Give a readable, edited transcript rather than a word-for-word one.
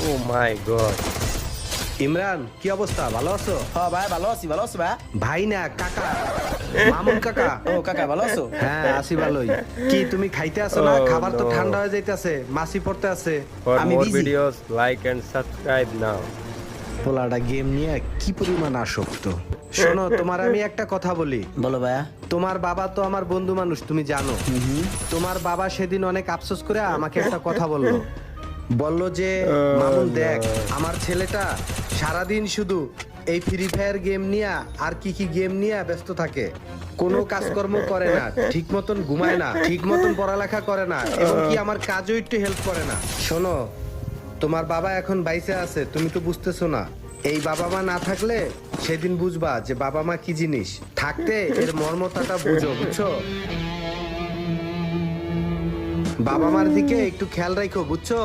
ও মাই god. Imran, কি অবস্থা? ভালো আছো? হ্যাঁ ভাই, ভালো আছি ভাই। ভাই না, কাকা, মামুন কাকা। ও কাকা, ভালো আছো? হ্যাঁ, আছি ভালোই। কি তুমি খাইতে আসো না? Oh, খাবার তো no. ঠান্ডা হয়ে যাইতেছে, মাছি পড়তে আছে। For আমি more busy. videos, like and subscribe now. পোলাটা গেম নিয়ে কি পরিমাণ আসক্ত। শোনো, তোমার আমি একটা কথা বলি। বলো ভাইয়া। তোমার বাবা তো আমার বন্ধু মানুষ, তুমি জানো। তোমার বাবা সেদিন অনেক আফসোস করে আমাকে একটা কথা বলল যে মামুন দেখ, আমার ছেলেটা সারাদিন শুধু এই ফ্রি ফায়ার গেম নিয়ে আর কি গেম নিয়ে ব্যস্ত থাকে, কোনো কাজকর্ম করে না, ঠিক মতন ঘুমায় না, ঠিক মতন পড়ালেখা করে না, এবং কি আমার কাজও একটু হেল্প করে না। শোনো, তোমার বাবা এখন বাইসে আছে, তুমি তো বুঝতেছো না। এই বাবা মা না থাকলে সেদিন বুঝবা যে বাবা মা কি জিনিস, থাকতে এর মর্মতাটা বুঝছো। বাবা মার দিকে একটু খেয়াল রাখো, বুঝছো।